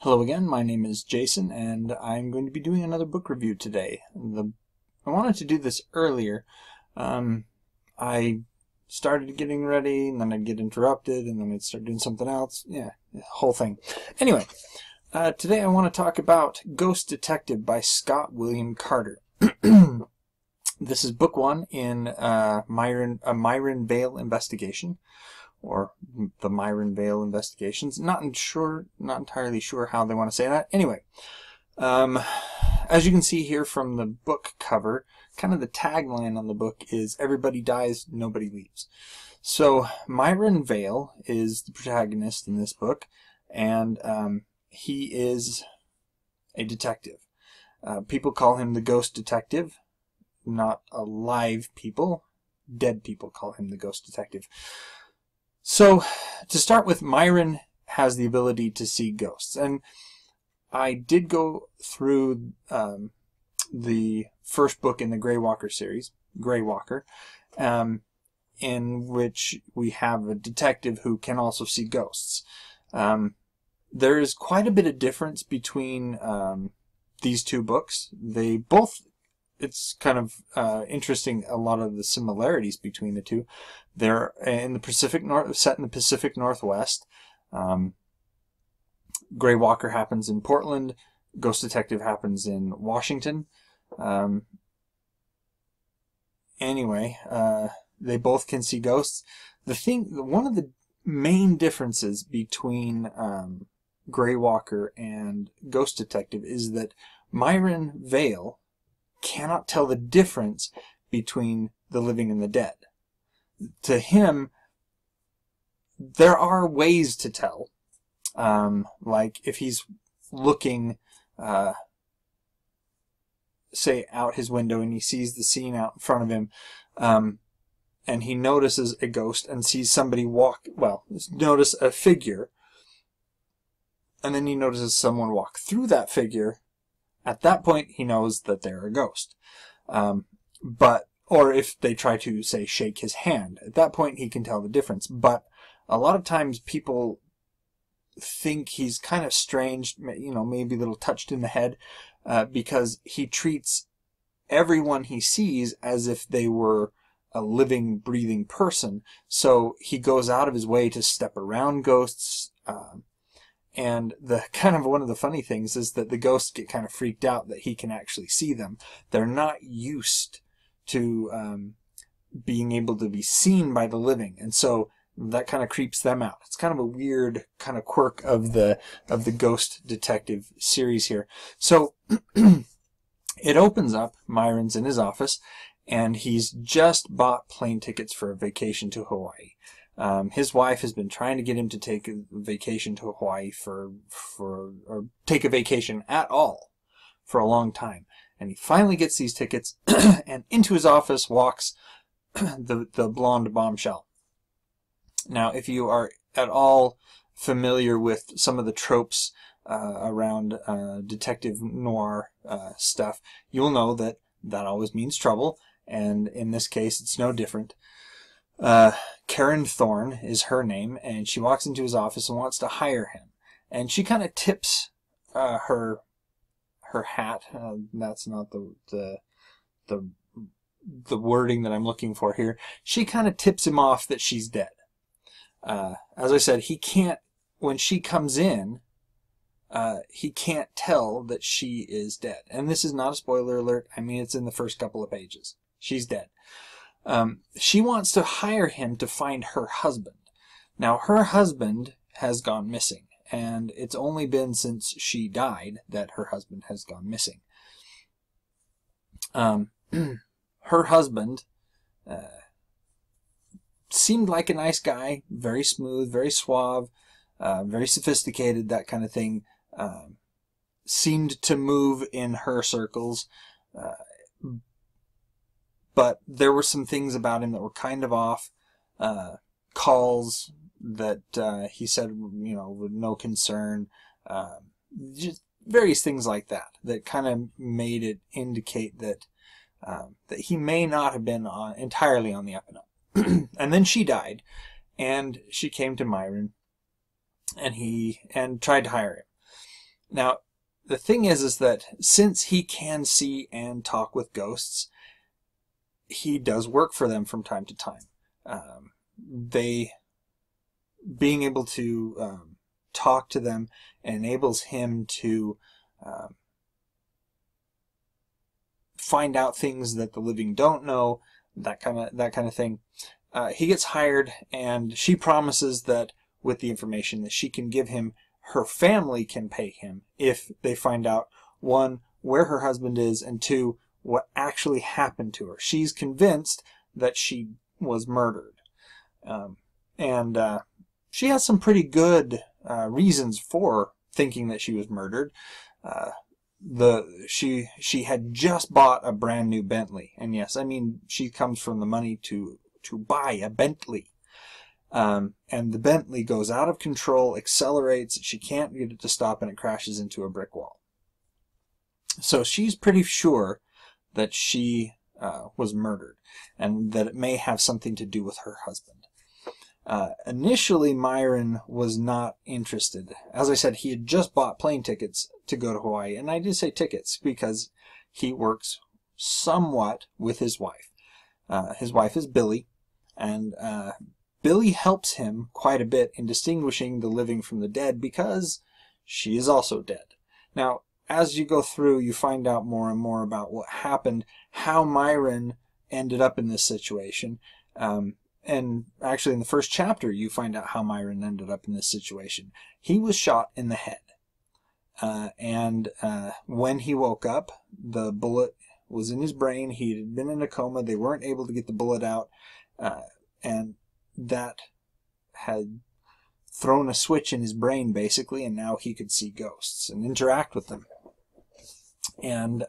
Hello again, my name is Jason, and I'm going to be doing another book review today. I wanted to do this earlier. I started getting ready, and then I'd get interrupted, and then I'd start doing something else. Yeah, the whole thing. Anyway, today I want to talk about Ghost Detective by Scott William Carter. This is book one in a Myron Vale investigation, or the Myron Vale investigations. Not entirely sure how they want to say that. Anyway, as you can see here from the book cover, kind of the tagline on the book is "Everybody dies, nobody leaves." So Myron Vale is the protagonist in this book, and he is a detective. People call him the Ghost Detective, not alive people. Dead people call him the Ghost Detective. So, to start with, Myron has the ability to see ghosts. And I did go through the first book in the Grey Walker series, Grey Walker, in which we have a detective who can also see ghosts. There is quite a bit of difference between these two books. They both... It's kind of interesting, a lot of the similarities between the two. They're in the set in the Pacific Northwest. Grey Walker happens in Portland. Ghost Detective happens in Washington. Anyway, they both can see ghosts. One of the main differences between Grey Walker and Ghost Detective is that Myron Vale cannot tell the difference between the living and the dead. To him, there are ways to tell. Like if he's looking, say, out his window and he sees the scene out in front of him, and he notices a ghost and sees somebody notice a figure, and then he notices someone walk through that figure. At that point, he knows that they're a ghost. Or if they try to, say, shake his hand, at that point he can tell the difference. But a lot of times people think he's kind of strange, maybe a little touched in the head, because he treats everyone he sees as if they were a living, breathing person. So he goes out of his way to step around ghosts. And one of the funny things is that the ghosts get kind of freaked out that he can actually see them. They're not used to being able to be seen by the living, and so that kind of creeps them out. It's kind of a weird kind of quirk of the Ghost Detective series here. So it opens up. Myron's in his office, and he's just bought plane tickets for a vacation to Hawaii. His wife has been trying to get him to take a vacation to Hawaii or take a vacation at all for a long time. And he finally gets these tickets, and into his office walks the blonde bombshell. Now, if you are at all familiar with some of the tropes around detective noir stuff, you'll know that always means trouble, and in this case, it's no different. Karen Thorne is her name, and she walks into his office and wants to hire him. And she kind of tips her hat. That's not the wording that I'm looking for here. She kind of tips him off that she's dead. As I said, he can't, when she comes in, he can't tell that she is dead. And this is not a spoiler alert. I mean, it's in the first couple of pages. She's dead. She wants to hire him to find her husband. Now, her husband has gone missing, and it's only been since she died that her husband has gone missing. Her husband seemed like a nice guy, very smooth, very suave, very sophisticated, that kind of thing. Seemed to move in her circles. But there were some things about him that were kind of off. Calls that he said, with no concern. Just various things like that kind of made it indicate that he may not have been entirely on the up and up. And then she died, and she came to Myron, and tried to hire him. Now, the thing is that since he can see and talk with ghosts, he does work for them from time to time. Being able to talk to them enables him to find out things that the living don't know, that kind of thing. He gets hired, and she promises that with the information that she can give him, her family can pay him if they find out, one, where her husband is, and two, what actually happened to her. She's convinced that she was murdered. And she has some pretty good reasons for thinking that she was murdered. She had just bought a brand new Bentley, and yes, I mean, she comes from the money to buy a Bentley. And the Bentley goes out of control, accelerates, she can't get it to stop, and it crashes into a brick wall. So she's pretty sure that she was murdered, and that it may have something to do with her husband. Initially, Myron was not interested. As I said, he had just bought plane tickets to go to Hawaii, and I did say tickets because he works somewhat with his wife. His wife is Billy, and Billy helps him quite a bit in distinguishing the living from the dead because she is also dead. Now, as you go through, you find out more and more about what happened, how Myron ended up in this situation. And actually, in the first chapter, you find out how Myron ended up in this situation. He was shot in the head. And when he woke up, the bullet was in his brain. He had been in a coma. They weren't able to get the bullet out. And that had thrown a switch in his brain, basically, and now he could see ghosts and interact with them. And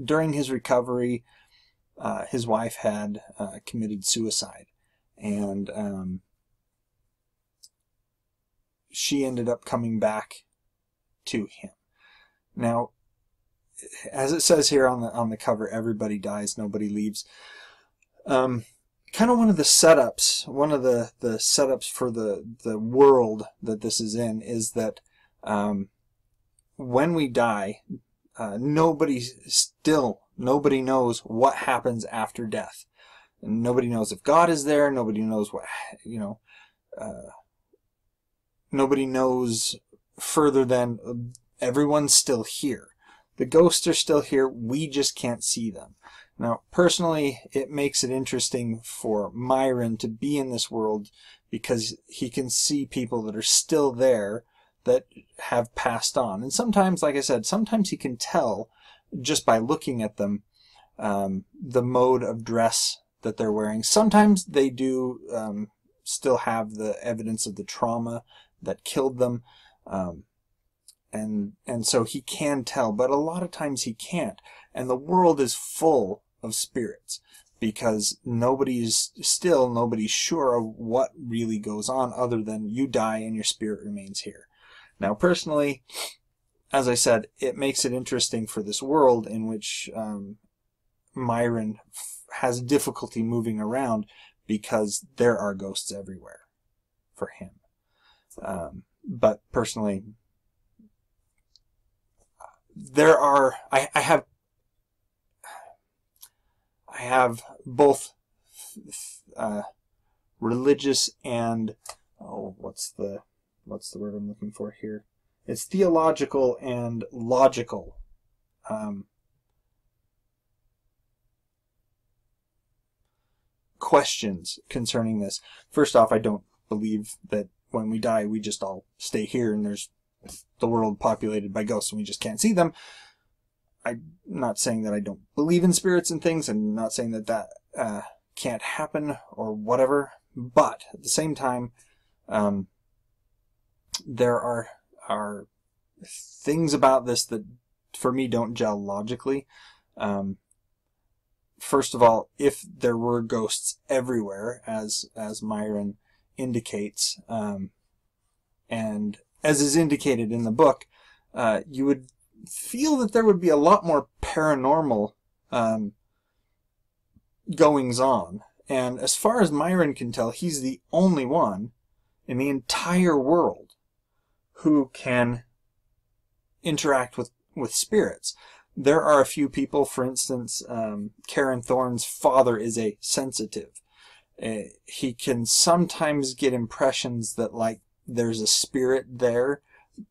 during his recovery, his wife had committed suicide, and she ended up coming back to him. Now, as it says here on the cover, everybody dies, nobody leaves. Kind of one of the setups for the world that this is in is that when we die, nobody knows what happens after death. And nobody knows if God is there. Nobody knows what, nobody knows further than everyone's still here. The ghosts are still here. We just can't see them. Now, personally, it makes it interesting for Myron to be in this world because he can see people that are still there that have passed on. And sometimes, like I said, sometimes he can tell just by looking at them the mode of dress that they're wearing. Sometimes they do still have the evidence of the trauma that killed them. And so he can tell, but a lot of times he can't. And the world is full of spirits because nobody's sure of what really goes on other than you die and your spirit remains here. Now, personally, as I said, it makes it interesting for this world in which Myron has difficulty moving around because there are ghosts everywhere for him. But personally, I have both religious and what's the word I'm looking for here? It's theological and logical questions concerning this. First off, I don't believe that when we die we just all stay here and there's the world populated by ghosts and we just can't see them. I'm not saying that I don't believe in spirits and things. I'm not saying that can't happen or whatever. But at the same time, there are things about this that for me don't gel logically. First of all, if there were ghosts everywhere, as Myron indicates, and as is indicated in the book, you would feel that there would be a lot more paranormal goings on. And as far as Myron can tell, he's the only one in the entire world who can interact with spirits. There are a few people, for instance, Karen Thorne's father is a sensitive. He can sometimes get impressions that, like, there's a spirit there.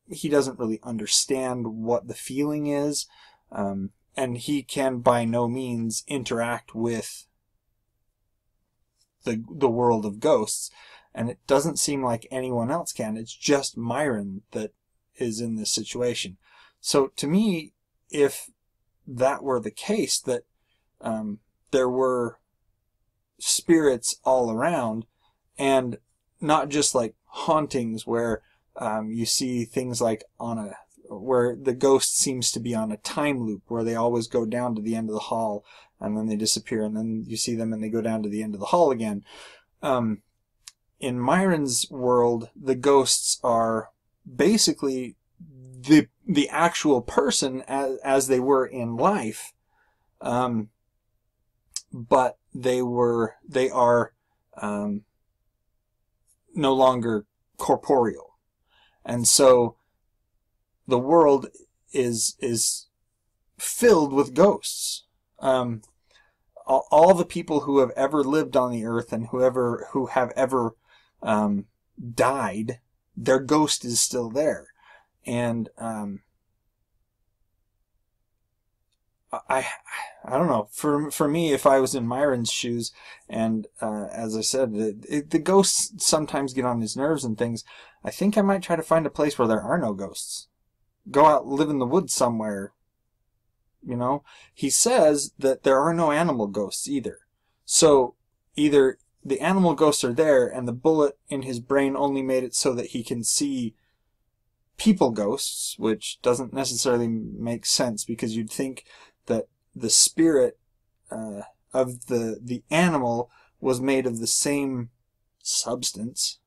He doesn't really understand what the feeling is, and he can by no means interact with the world of ghosts, and it doesn't seem like anyone else can. It's just Myron that is in this situation. So to me, if that were the case, that there were spirits all around, and not just like hauntings where you see things like where the ghost seems to be on a time loop, where they always go down to the end of the hall and then they disappear, and then you see them and they go down to the end of the hall again. In Myron's world, the ghosts are basically the actual person as they were in life, but they are no longer corporeal, and so the world is filled with ghosts. All the people who have ever lived on the earth and who have ever died, their ghost is still there. And I don't know. For me, if I was in Myron's shoes, and as I said, the ghosts sometimes get on his nerves and things, I think I might try to find a place where there are no ghosts. Go out, live in the woods somewhere. You know, he says that there are no animal ghosts either. So either the animal ghosts are there, and the bullet in his brain only made it so that he can see people ghosts, which doesn't necessarily make sense, because you'd think that the spirit of the animal was made of the same substance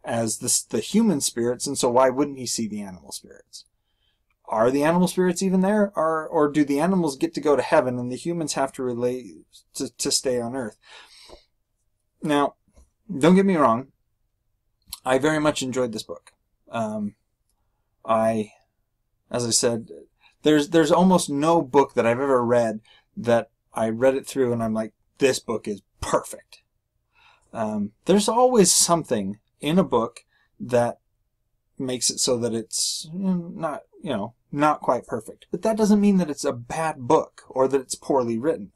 as the human spirits, and so why wouldn't he see the animal spirits? Are the animal spirits even there, or do the animals get to go to heaven and the humans have to relate to stay on Earth? Now, don't get me wrong, I very much enjoyed this book. As I said, there's almost no book that I've ever read that I read it through and I'm like, this book is perfect. There's always something in a book that makes it so that it's not quite perfect. But that doesn't mean that it's a bad book or that it's poorly written.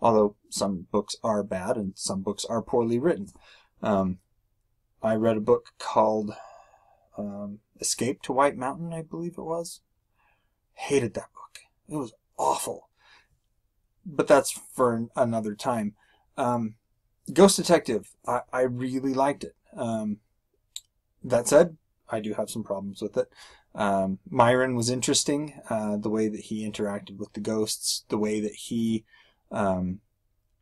Although some books are bad and some books are poorly written. I read a book called Escape to White Mountain, I believe it was. Hated that book. It was awful. But that's for another time. Ghost Detective, I really liked it. That said, I do have some problems with it. Myron was interesting, the way that he interacted with the ghosts, the way that he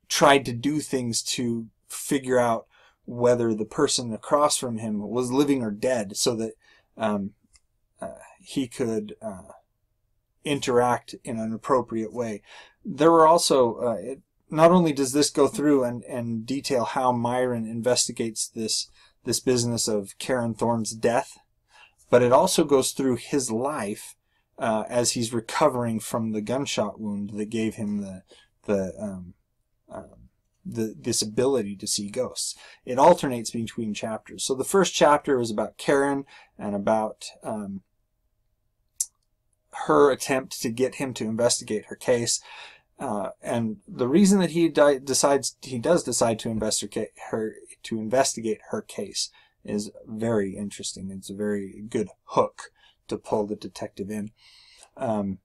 tried to do things to figure out whether the person across from him was living or dead, so that he could interact in an appropriate way. There were also, not only does this go through and detail how Myron investigates this business of Karen Thorne's death, but it also goes through his life as he's recovering from the gunshot wound that gave him this ability to see ghosts. It alternates between chapters. So the first chapter is about Karen and about her attempt to get him to investigate her case. And the reason that he does decide to investigate her case is very interesting. It's a very good hook to pull the detective in. And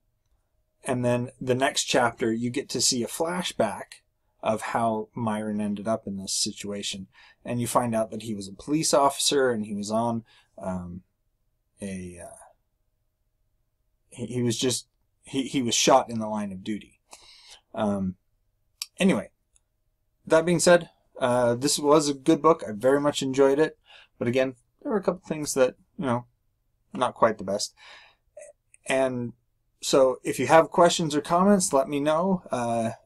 then the next chapter, you get to see a flashback of how Myron ended up in this situation. And you find out that he was a police officer and he was on he was shot in the line of duty. Anyway, that being said, this was a good book. I very much enjoyed it. But again, there were a couple things that, not quite the best. And so if you have questions or comments, let me know.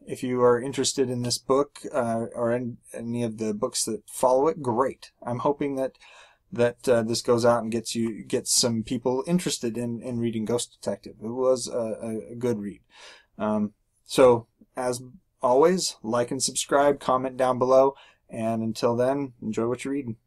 If you are interested in this book or in any of the books that follow it, great. I'm hoping that that this goes out and gets some people interested in reading Ghost Detective. It was a good read. So as always, like and subscribe, comment down below, and until then, enjoy what you're reading.